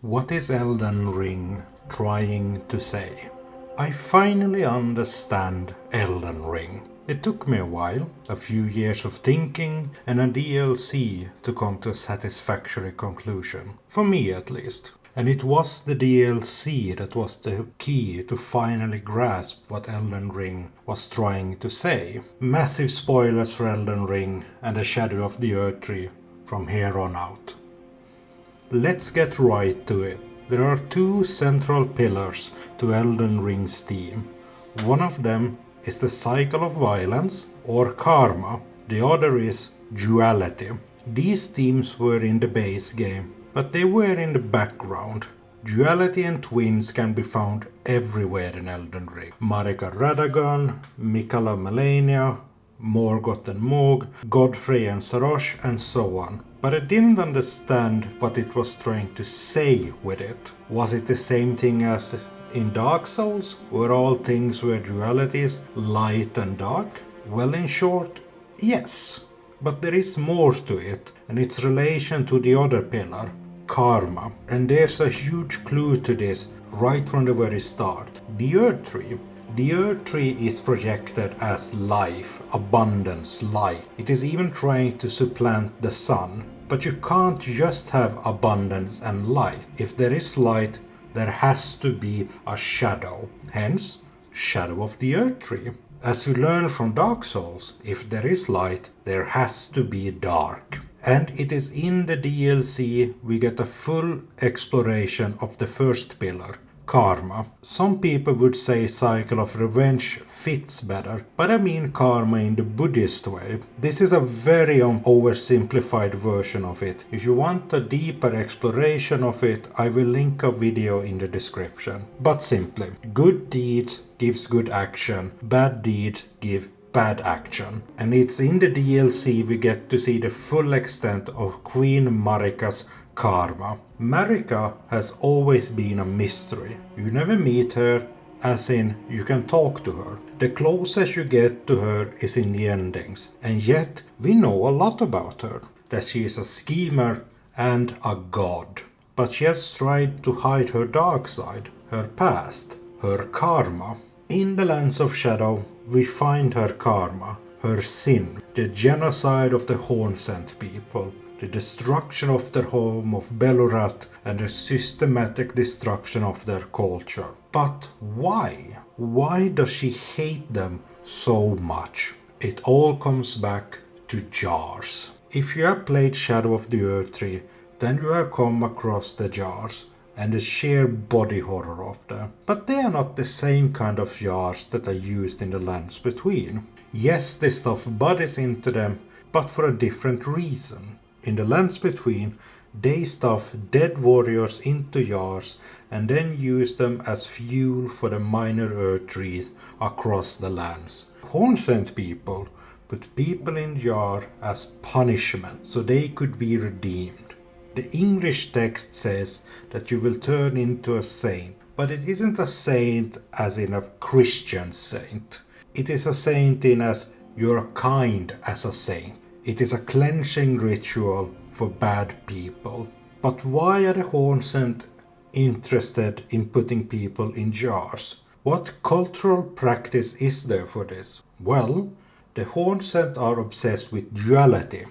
What is Elden Ring trying to say? I finally understand Elden Ring. It took me a while, a few years of thinking and a DLC to come to a satisfactory conclusion. For me at least. And it was the DLC that was the key to finally grasp what Elden Ring was trying to say. Massive spoilers for Elden Ring and the Shadow of the Earth Tree from here on out. Let's get right to it. There are two central pillars to Elden Ring's theme. One of them is the cycle of violence, or karma. The other is duality. These themes were in the base game, but they were in the background. Duality and twins can be found everywhere in Elden Ring. Marika Radagon, Miquella Melania, Morgoth and Morg, Godfrey and Sarosh, and so on. But I didn't understand what it was trying to say with it. Was it the same thing as in Dark Souls, where all things were dualities, light and dark? Well, in short, yes. But there is more to it, and its relation to the other pillar, karma. And there's a huge clue to this right from the very start. The Earth Tree. The Earth Tree is projected as life, abundance, light. It is even trying to supplant the sun. But you can't just have abundance and light. If there is light, there has to be a shadow. Hence, Shadow of the Earth Tree. As we learn from Dark Souls, if there is light, there has to be dark. And it is in the DLC we get a full exploration of the first pillar, karma. Some people would say cycle of revenge fits better, but I mean karma in the Buddhist way. This is a very oversimplified version of it. If you want a deeper exploration of it, I will link a video in the description. But simply, good deeds gives good action, bad deeds give bad action. And it's in the DLC we get to see the full extent of Queen Marika's karma. Marika has always been a mystery. You never meet her, as in you can talk to her. The closest you get to her is in the endings. And yet we know a lot about her. That she is a schemer and a god. But she has tried to hide her dark side, her past, her karma. In the Lands of Shadow, we find her karma, her sin, the genocide of the Hornsent people, the destruction of their home of Belurat, and the systematic destruction of their culture. But why? Why does she hate them so much? It all comes back to jars. If you have played Shadow of the Earth Tree, then you have come across the jars and the sheer body horror of them. But they are not the same kind of jars that are used in the Lands Between. Yes, they stuff bodies into them, but for a different reason. In the Lands Between, they stuff dead warriors into jars and then use them as fuel for the minor earth trees across the lands. Hornsent people put people in jar as punishment so they could be redeemed. The English text says that you will turn into a saint, but it isn't a saint as in a Christian saint. It is a saint in as you're kind as a saint. It is a cleansing ritual for bad people. But why are the Hornsent interested in putting people in jars? What cultural practice is there for this? Well, the Hornsent are obsessed with duality,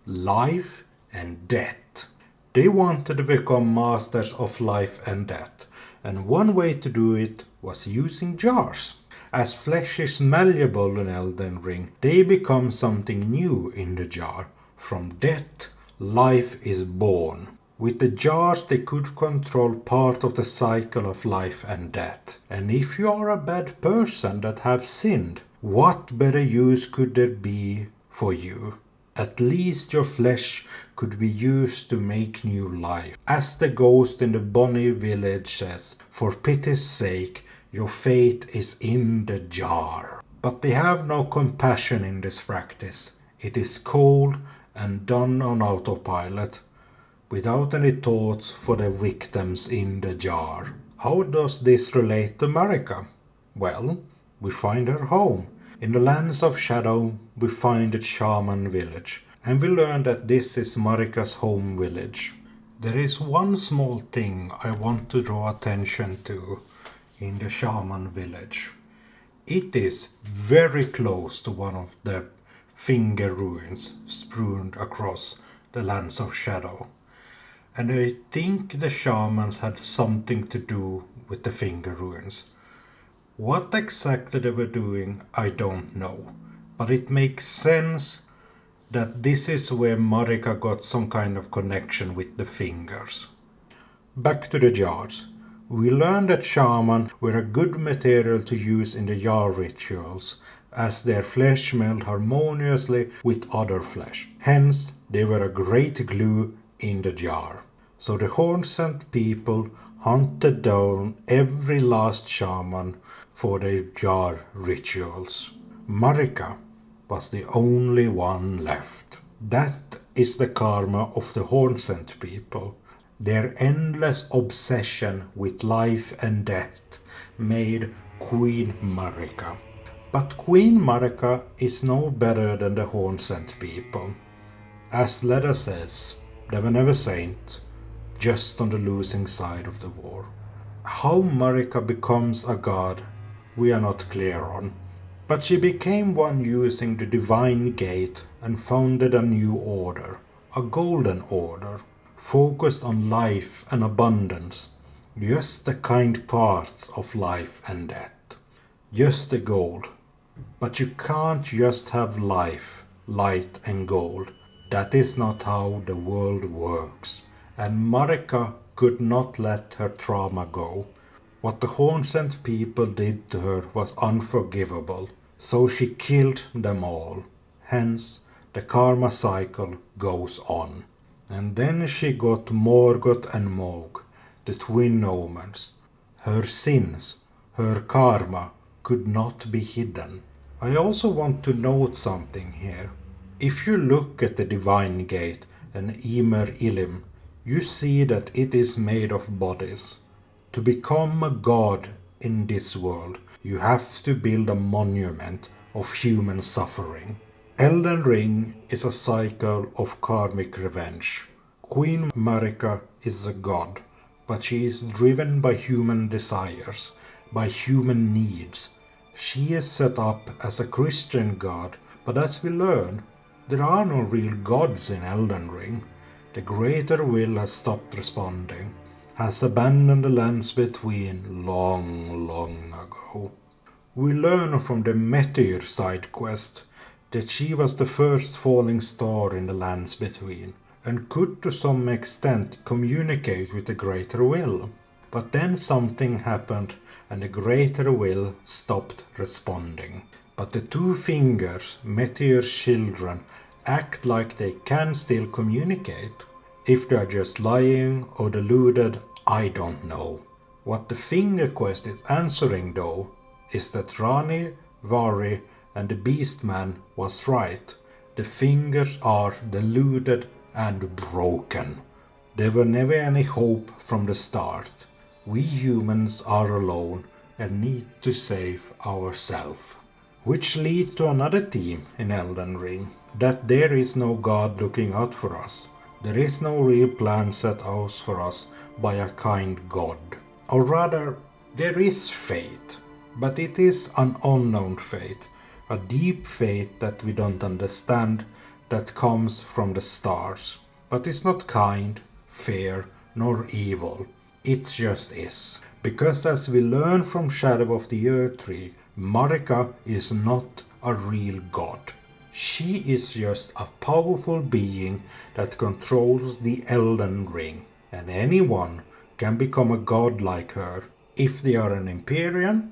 life and death. They wanted to become masters of life and death, and one way to do it was using jars. As flesh is malleable in Elden Ring, they become something new in the jar. From death, life is born. With the jars they could control part of the cycle of life and death. And if you are a bad person that have sinned, what better use could there be for you? At least your flesh could be used to make new life. As the ghost in the Bonnie village says, for pity's sake, your fate is in the jar. But they have no compassion in this practice. It is cold and done on autopilot, without any thoughts for the victims in the jar. How does this relate to Marika? Well, we find her home. In the Lands of Shadow, we find the shaman village, and we learn that this is Marika's home village. There is one small thing I want to draw attention to in the shaman village. It is very close to one of the finger ruins strewn across the lands of shadow. And I think the shamans had something to do with the finger ruins. What exactly they were doing, I don't know. But it makes sense that this is where Marika got some kind of connection with the fingers. Back to the jars. We learned that shaman were a good material to use in the jar rituals, as their flesh meld harmoniously with other flesh. Hence, they were a great glue in the jar. So the Hornsent people hunted down every last shaman for their jar rituals. Marika was the only one left. That is the karma of the Hornsent people. Their endless obsession with life and death made Queen Marika. But Queen Marika is no better than the Hornsent people. As Leda says, they were never saints, just on the losing side of the war. How Marika becomes a god, we are not clear on. But she became one using the divine gate and founded a new order, a golden order, focused on life and abundance, just the kind parts of life and death, just the gold. But you can't just have life, light and gold. That is not how the world works. And Marika could not let her trauma go. What the Hornsent people did to her was unforgivable, so she killed them all. Hence, the karma cycle goes on. And then she got Morgoth and Moog, the twin omens. Her sins, her karma, could not be hidden. I also want to note something here. If you look at the Divine Gate and Ymer Ilim, you see that it is made of bodies. To become a god in this world, you have to build a monument of human suffering. Elden Ring is a cycle of karmic revenge. Queen Marika is a god, but she is driven by human desires, by human needs. She is set up as a Christian god, but as we learn, there are no real gods in Elden Ring. The greater will has stopped responding, has abandoned the lands between long ago. We learn from the Meteor side quest that she was the first falling star in the lands between, and could to some extent communicate with the greater will. But then something happened and the greater will stopped responding. But the two fingers, Meteor's children, act like they can still communicate. If they are just lying or deluded, I don't know. What the finger quest is answering though, is that Rani, Vari and the Beastman was right. The fingers are deluded and broken. There were never any hope from the start. We humans are alone and need to save ourselves. Which leads to another theme in Elden Ring, that there is no God looking out for us. There is no real plan set out for us by a kind God. Or rather, there is fate, but it is an unknown fate, a deep fate that we don't understand, that comes from the stars. But it's not kind, fair, nor evil. It just is. Because as we learn from Shadow of the Earth Tree, Marika is not a real god. She is just a powerful being that controls the Elden Ring, and anyone can become a god like her if they are an Empyrean,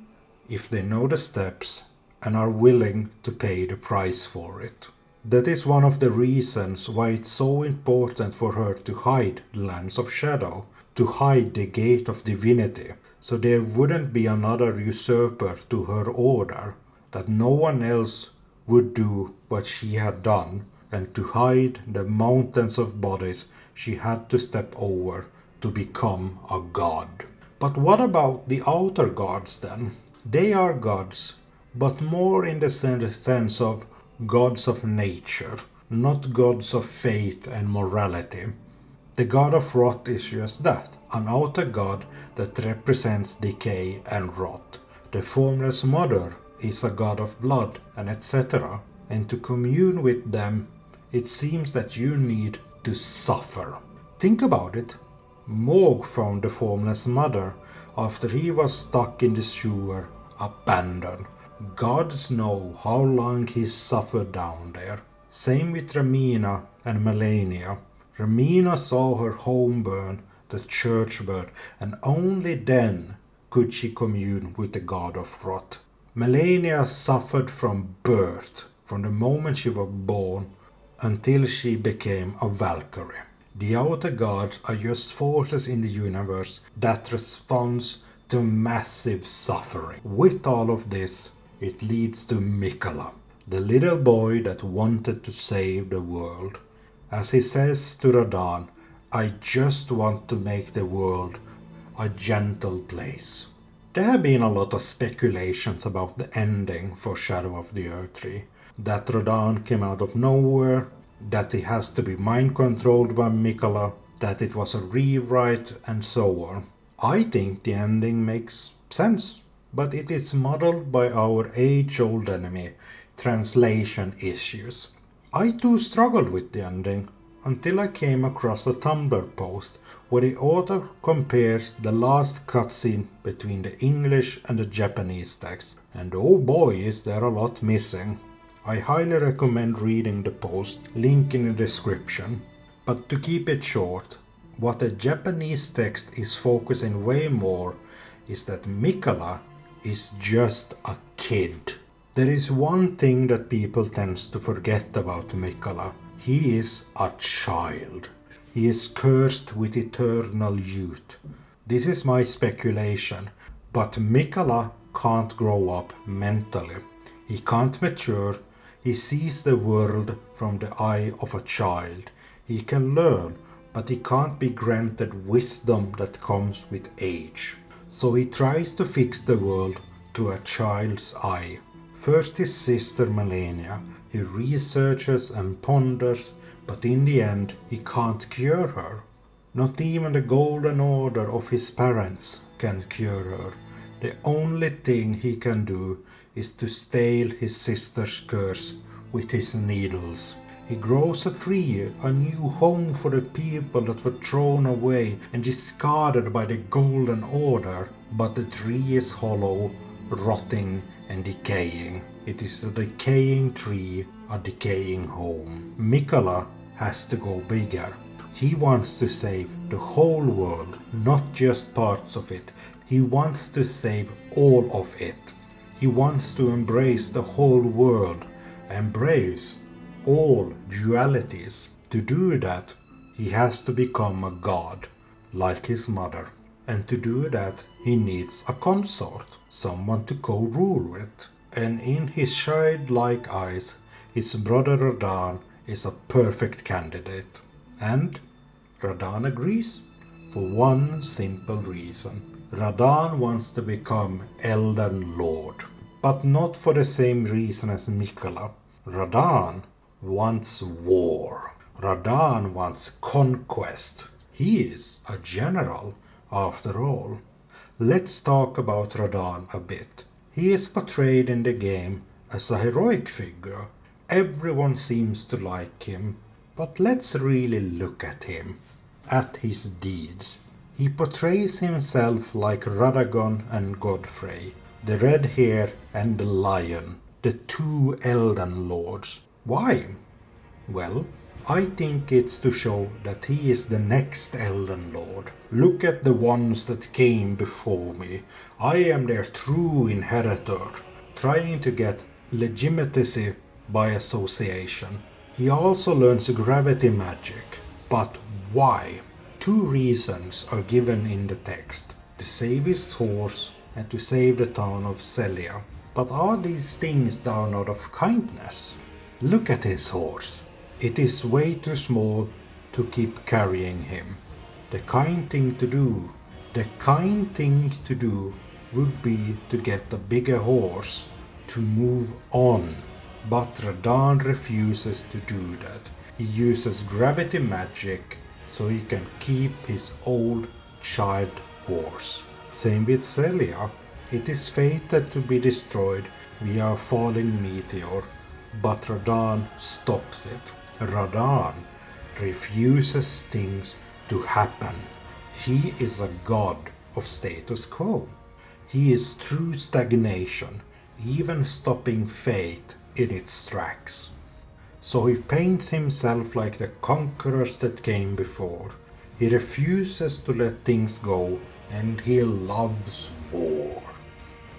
if they know the steps and are willing to pay the price for it. That is one of the reasons why it's so important for her to hide the Lands of Shadow, to hide the Gate of Divinity, so there wouldn't be another usurper to her order, that no one else would do what she had done, and to hide the mountains of bodies she had to step over to become a god. But what about the outer gods then? They are gods, but more in the sense of gods of nature, not gods of faith and morality. The god of rot is just that, an outer god that represents decay and rot. The formless mother is a god of blood and etc. And to commune with them, it seems that you need to suffer. Think about it. Morg found the formless mother after he was stuck in the sewer, abandoned. Gods know how long he suffered down there. Same with Ramina and Melania. Ramina saw her home burn, the church burn, and only then could she commune with the god of rot. Melania suffered from birth, from the moment she was born until she became a Valkyrie. The outer gods are just forces in the universe that responds to massive suffering. With all of this, it leads to Miquella, the little boy that wanted to save the world. As he says to Radahn, I just want to make the world a gentle place. There have been a lot of speculations about the ending for Shadow of the Earth Tree. That Radahn came out of nowhere, that he has to be mind controlled by Miquella, that it was a rewrite, and so on. I think the ending makes sense, but it is modeled by our age-old enemy, translation issues. I too struggled with the ending, until I came across a Tumblr post where the author compares the last cutscene between the English and the Japanese text, and oh boy is there a lot missing. I highly recommend reading the post, link in the description. But to keep it short, what the Japanese text is focusing way more is that Miquella is just a kid. There is one thing that people tend to forget about Miquella. He is a child. He is cursed with eternal youth. This is my speculation, but Miquella can't grow up mentally. He can't mature. He sees the world from the eye of a child. He can learn, but he can't be granted wisdom that comes with age. So he tries to fix the world through a child's eye. First his sister Melania. He researches and ponders, but in the end he can't cure her. Not even the golden order of his parents can cure her. The only thing he can do is to stale his sister's curse with his needles. He grows a tree, a new home for the people that were thrown away and discarded by the golden order, but the tree is hollow, rotting and decaying. It is a decaying tree, a decaying home. Miquella has to go bigger. He wants to save the whole world, not just parts of it. He wants to save all of it. He wants to embrace the whole world, embrace all dualities. To do that, he has to become a god, like his mother. And to do that, he needs a consort, someone to co-rule with. And in his childlike eyes, his brother Radahn is a perfect candidate. And Radahn agrees, for one simple reason. Radahn wants to become Elden Lord, but not for the same reason as Miquella. Radahn wants war. Radahn wants conquest. He is a general, after all. Let's talk about Radahn a bit. He is portrayed in the game as a heroic figure. Everyone seems to like him, but let's really look at him, at his deeds. He portrays himself like Radagon and Godfrey, the red hair and the lion, the two Elden Lords. Why? Well, I think it's to show that he is the next Elden Lord. Look at the ones that came before me. I am their true inheritor, trying to get legitimacy by association. He also learns gravity magic. But why? Two reasons are given in the text: to save his horse and to save the town of Celia. But are these things done out of kindness? Look at his horse. It is way too small to keep carrying him. The kind thing to do would be to get a bigger horse, to move on. But Radahn refuses to do that. He uses gravity magic so he can keep his old child horse. Same with Celia. It is fated to be destroyed via a falling meteor, but Radahn stops it. Radahn refuses things to happen. He is a god of status quo. He is true stagnation, even stopping fate in its tracks. So he paints himself like the conquerors that came before. He refuses to let things go, and he loves war.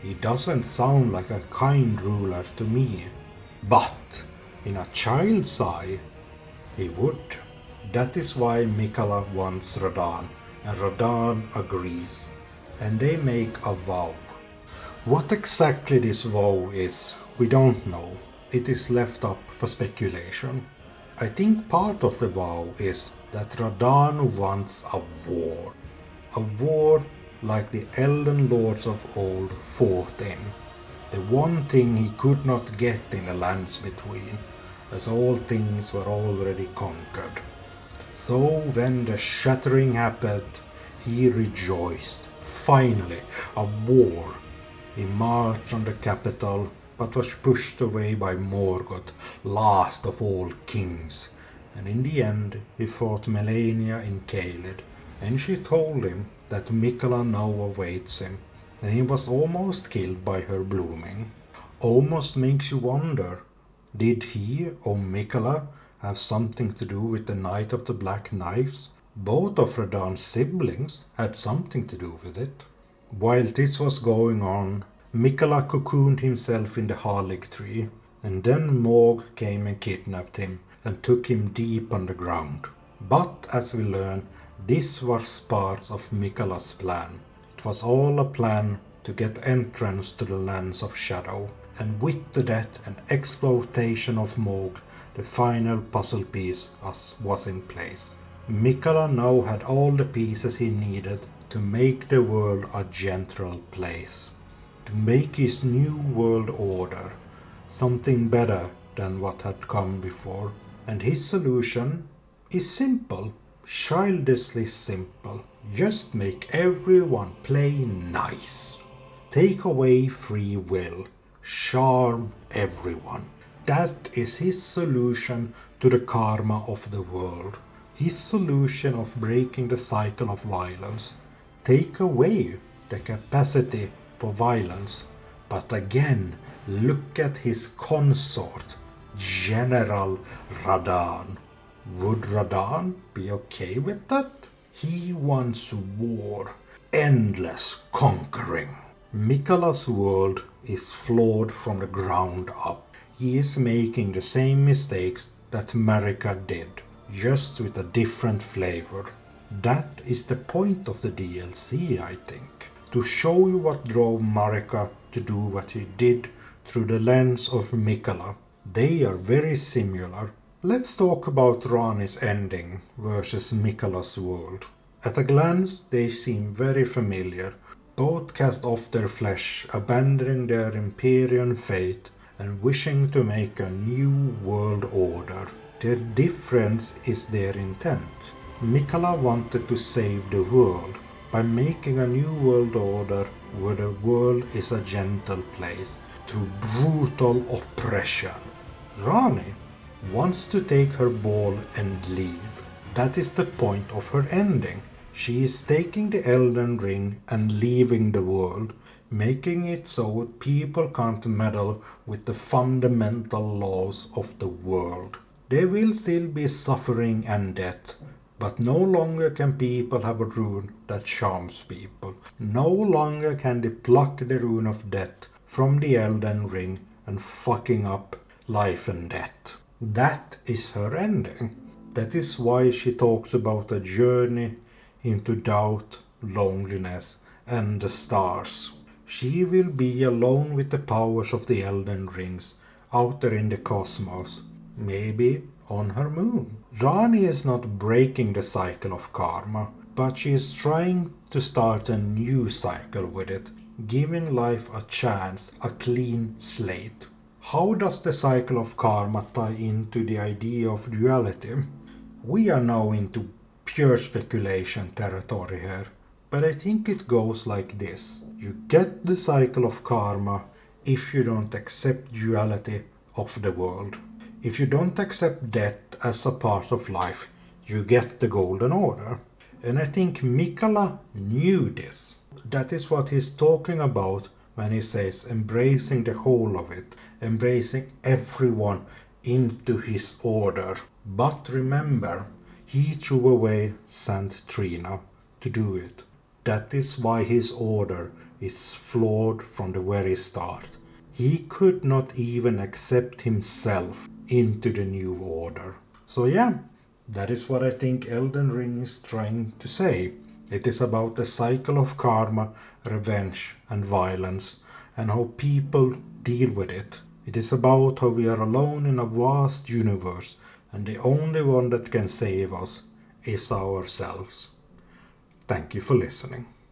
He doesn't sound like a kind ruler to me, but in a child's eye, he would. That is why Miquella wants Radahn, and Radahn agrees, and they make a vow. What exactly this vow is, we don't know. It is left up for speculation. I think part of the vow is that Radahn wants a war. A war like the Elden Lords of old fought in. The one thing he could not get in the lands between, as all things were already conquered. So when the shattering happened, he rejoiced. Finally, a war. He marched on the capital, but was pushed away by Morgoth, last of all kings. And in the end, he fought Melania in Caelid, and she told him that Miquella now awaits him, and he was almost killed by her blooming. Almost makes you wonder, did he or Miquella have something to do with the Night of the Black Knives? Both of Radahn's siblings had something to do with it. While this was going on, Miquella cocooned himself in the harlig tree, and then Morg came and kidnapped him and took him deep underground. But as we learn, this was part of Miquella's plan. It was all a plan to get entrance to the lands of shadow, and with the death and exploitation of Morg, the final puzzle piece was in place. Miquella now had all the pieces he needed to make the world a gentle place, to make his new world order something better than what had come before. And his solution is simple, childishly simple. Just make everyone play nice. Take away free will. Charm everyone. That is his solution to the karma of the world. His solution of breaking the cycle of violence. Take away the capacity for violence. But again, look at his consort, General Radahn. Would Radahn be okay with that? He wants war, endless conquering. Miquella's world is flawed from the ground up. He is making the same mistakes that Marika did, just with a different flavor. That is the point of the DLC, I think. To show you what drove Marika to do what he did through the lens of Miquella. They are very similar. Let's talk about Ranni's ending versus Miquella's world. At a glance, they seem very familiar. Both cast off their flesh, abandoning their Empyrean fate and wishing to make a new world order. Their difference is their intent. Miquella wanted to save the world by making a new world order where the world is a gentle place through brutal oppression. Ranni wants to take her ball and leave. That is the point of her ending. She is taking the Elden Ring and leaving the world, making it so people can't meddle with the fundamental laws of the world. There will still be suffering and death, but no longer can people have a rune that charms people. No longer can they pluck the rune of death from the Elden Ring and fucking up life and death. That is her ending. That is why she talks about a journey into doubt, loneliness, and the stars. She will be alone with the powers of the Elden Rings out there in the cosmos, maybe on her moon. Ranni is not breaking the cycle of karma, but she is trying to start a new cycle with it, giving life a chance, a clean slate. How does the cycle of karma tie into the idea of duality? We are now into pure speculation territory here, but I think it goes like this. You get the cycle of karma if you don't accept duality of the world. If you don't accept death as a part of life, you get the golden order. And I think Miquella knew this. That is what he's talking about when he says embracing the whole of it, embracing everyone into his order. But remember, he threw away Saint Trina to do it. That is why his order is flawed from the very start. He could not even accept himself into the new order. So yeah, that is what I think Elden Ring is trying to say. It is about the cycle of karma, revenge and violence, and how people deal with it. It is about how we are alone in a vast universe, and the only one that can save us is ourselves. Thank you for listening.